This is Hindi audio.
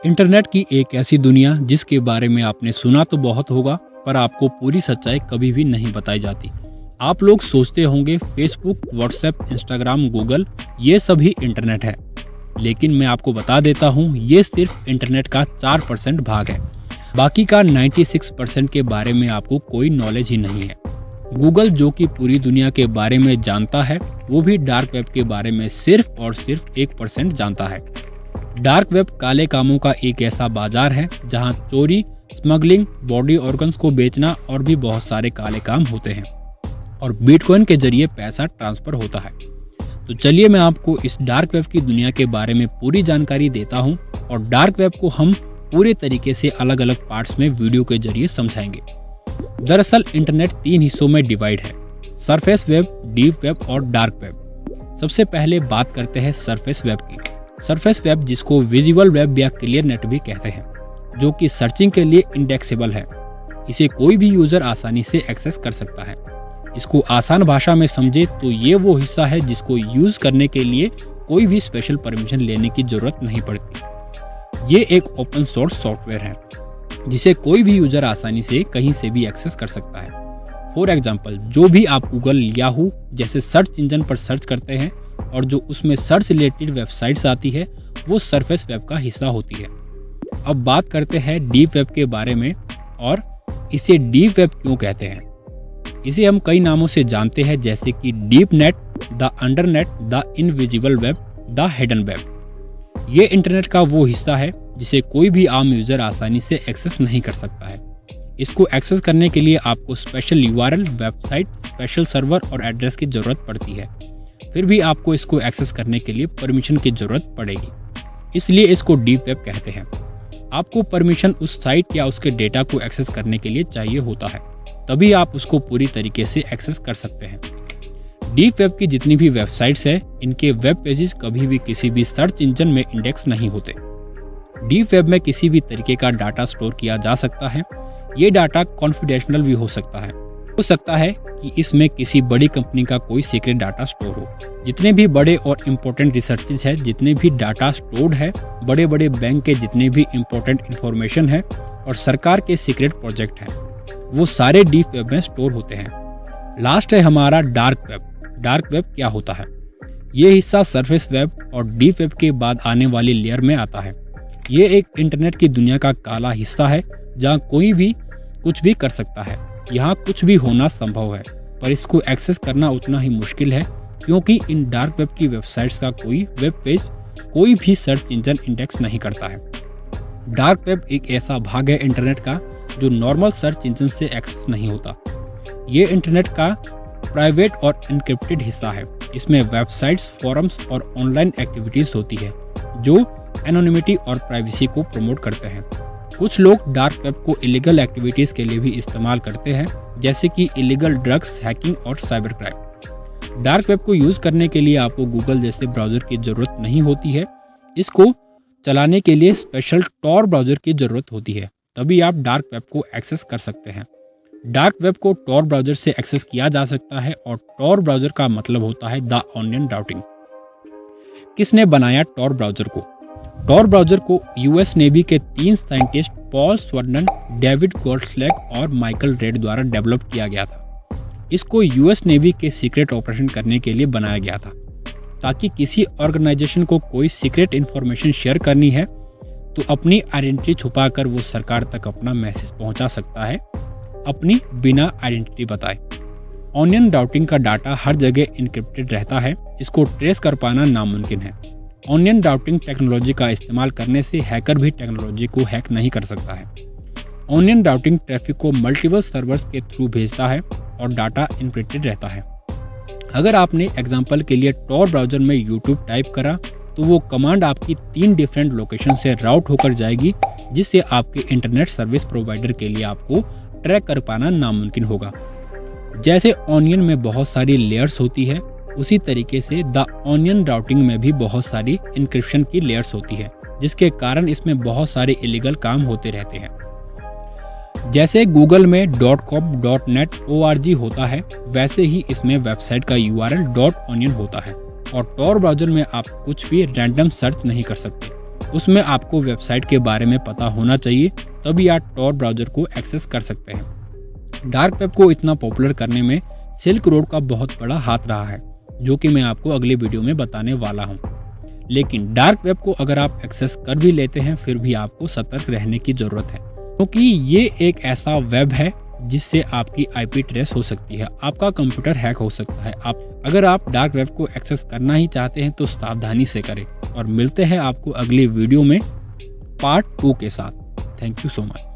इंटरनेट की एक ऐसी दुनिया जिसके बारे में आपने सुना तो बहुत होगा, पर आपको पूरी सच्चाई कभी भी नहीं बताई जाती। आप लोग सोचते होंगे फेसबुक, व्हाट्सएप, इंस्टाग्राम, गूगल ये सभी इंटरनेट है, लेकिन मैं आपको बता देता हूँ ये सिर्फ इंटरनेट का 4% भाग है। बाकी का 96% के बारे में आपको कोई नॉलेज ही नहीं है। गूगल जो कि पूरी दुनिया के बारे में जानता है, वो भी डार्क वेब के बारे में सिर्फ और सिर्फ 1% जानता है। डार्क वेब काले कामों का एक ऐसा बाजार है जहां चोरी, स्मगलिंग, बॉडी ऑर्गन्स को बेचना और भी बहुत सारे काले काम होते हैं और बिटकॉइन के जरिए पैसा ट्रांसफर होता है। तो चलिए मैं आपको इस डार्क वेब की दुनिया के बारे में पूरी जानकारी देता हूं और डार्क वेब को हम पूरे तरीके से अलग अलग पार्ट्स में वीडियो के जरिए समझाएंगे। दरअसल इंटरनेट 3 हिस्सों में डिवाइड है: सरफेस वेब, डीप वेब और डार्क वेब। सबसे पहले बात करते हैं सरफेस वेब की। सरफेस वेब, जिसको विजुअल वेब या क्लियर नेट भी कहते हैं, जो कि सर्चिंग के लिए इंडेक्सेबल है। इसे कोई भी यूजर आसानी से एक्सेस कर सकता है। इसको आसान भाषा में समझे तो ये वो हिस्सा है जिसको यूज करने के लिए कोई भी स्पेशल परमिशन लेने की जरूरत नहीं पड़ती। ये एक ओपन सोर्स सॉफ्टवेयर है जिसे कोई भी यूजर आसानी से कहीं से भी एक्सेस कर सकता है। फॉर एग्जाम्पल, जो भी आप गूगल, याहू जैसे सर्च इंजन पर सर्च करते हैं और जो उसमें सर्च रिलेटेड वेबसाइट्स आती है, वो सरफेस वेब का हिस्सा होती है। अब बात करते हैं डीप वेब के बारे में और इसे डीप वेब क्यों कहते हैं। इसे हम कई नामों से जानते हैं, जैसे कि deep net, the undernet, the invisible web, the hidden web. ये इंटरनेट का वो हिस्सा है जिसे कोई भी आम यूजर आसानी से एक्सेस नहीं कर सकता है। इसको एक्सेस करने के लिए आपको special URL, website, special server और एड्रेस की जरूरत पड़ती है। फिर भी आपको इसको एक्सेस करने के लिए परमिशन की जरूरत पड़ेगी, इसलिए इसको डीप वेब कहते हैं। आपको परमिशन उस साइट या उसके डेटा को एक्सेस करने के लिए चाहिए होता है, तभी आप उसको पूरी तरीके से एक्सेस कर सकते हैं। डीप वेब की जितनी भी वेबसाइट्स है, इनके वेब पेजेस कभी भी किसी भी सर्च इंजन में इंडेक्स नहीं होते। डीप वेब में किसी भी तरीके का डाटा स्टोर किया जा सकता है। ये डाटा कॉन्फिडेंशियल भी हो सकता है कि इसमें किसी बड़ी कंपनी का कोई सीक्रेट डाटा स्टोर हो। जितने भी बड़े और इम्पोर्टेंट रिसर्चेज है, जितने भी डाटा स्टोर्ड है, बड़े बड़े बैंक के जितने भी इम्पोर्टेंट इंफॉर्मेशन है और सरकार के सीक्रेट प्रोजेक्ट हैं, वो सारे डीप वेब में स्टोर होते हैं। लास्ट है हमारा डार्क वेब। डार्क वेब क्या होता है? ये हिस्सा सरफेस वेब और डीप वेब के बाद आने वाली लेयर में आता है। ये एक इंटरनेट की दुनिया का काला हिस्सा है जहाँ कोई भी कुछ भी कर सकता है। यहाँ कुछ भी होना संभव है, पर इसको एक्सेस करना उतना ही मुश्किल है, क्योंकि इन डार्क वेब की वेबसाइट्स का कोई वेब पेज कोई भी सर्च इंजन इंडेक्स नहीं करता है। डार्क वेब एक ऐसा भाग है इंटरनेट का जो नॉर्मल सर्च इंजन से एक्सेस नहीं होता। ये इंटरनेट का प्राइवेट और एनक्रिप्टेड हिस्सा है। इसमें वेबसाइट्स, फोरम्स और ऑनलाइन एक्टिविटीज होती है जो एनोनिमिटी और प्राइवेसी को प्रमोट करते हैं। कुछ लोग डार्क वेब को इलीगल एक्टिविटीज के लिए भी इस्तेमाल करते हैं, जैसे कि इलीगल ड्रग्स, हैकिंग और साइबर क्राइम। डार्क वेब को यूज करने के लिए आपको गूगल जैसे ब्राउजर की जरूरत नहीं होती है। इसको चलाने के लिए स्पेशल टॉर ब्राउजर की जरूरत होती है, तभी आप डार्क वेब को एक्सेस कर सकते हैं। डार्क वेब को टॉर ब्राउजर से एक्सेस किया जा सकता है और टॉर ब्राउजर का मतलब होता है द ऑनियन राउटिंग। किसने बनाया टॉर ब्राउजर को? टॉर ब्राउजर को यूएस नेवी के 3 साइंटिस्ट पॉल स्वर्नन, डेविड गोल्डस्लैग और माइकल रेड द्वारा डेवलप किया गया था। इसको यूएस नेवी के सीक्रेट ऑपरेशन करने के लिए बनाया गया था, ताकि किसी ऑर्गेनाइजेशन को कोई सीक्रेट इंफॉर्मेशन शेयर करनी है तो अपनी आइडेंटिटी छुपाकर वो सरकार तक अपना मैसेज पहुंचा सकता है, अपनी बिना आइडेंटिटी बताए। ऑनियन राउटिंग का डाटा हर जगह इनक्रिप्टेड रहता है, इसको ट्रेस कर पाना नामुमकिन है। ऑनियन राउटिंग टेक्नोलॉजी का इस्तेमाल करने से हैकर भी टेक्नोलॉजी को हैक नहीं कर सकता है। ऑनियन राउटिंग ट्रैफिक को मल्टीपल सर्वर्स के थ्रू भेजता है और डाटा इनक्रिप्टेड रहता है। अगर आपने एग्जांपल के लिए टॉर ब्राउजर में यूट्यूब टाइप करा तो वो कमांड आपकी 3 डिफरेंट लोकेशन से राउट होकर जाएगी, जिससे आपके इंटरनेट सर्विस प्रोवाइडर के लिए आपको ट्रैक कर पाना नामुमकिन होगा। जैसे ऑनियन में बहुत सारी लेयर्स होती है, उसी तरीके से द ऑनियन राउटिंग में भी बहुत सारी इंक्रिप्शन की लेयर्स होती है, जिसके कारण इसमें बहुत सारे इलीगल काम होते रहते हैं। जैसे गूगल में .com, .net, .org होता है, वैसे ही इसमें वेबसाइट का URL .onion होता है। और टॉर ब्राउजर में आप कुछ भी रैंडम सर्च नहीं कर सकते। उसमें आपको वेबसाइट के बारे में पता होना चाहिए, तभी आप टॉर ब्राउज़र को एक्सेस कर सकते हैं। डार्क वेब को इतना पॉपुलर करने में सिल्क रोड का बहुत बड़ा हाथ रहा है, जो कि मैं आपको अगले वीडियो में बताने वाला हूँ। लेकिन डार्क वेब को अगर आप एक्सेस कर भी लेते हैं, फिर भी आपको सतर्क रहने की ज़रूरत है, क्योंकि ये एक ऐसा वेब है जिससे आपकी IP ट्रेस हो सकती है, आपका कंप्यूटर हैक हो सकता है। अगर आप डार्क वेब को एक्सेस करना ही चाहते हैं तो सावधानी से करें। और मिलते हैं आपको अगले वीडियो में पार्ट 2 के साथ। Thank you so much.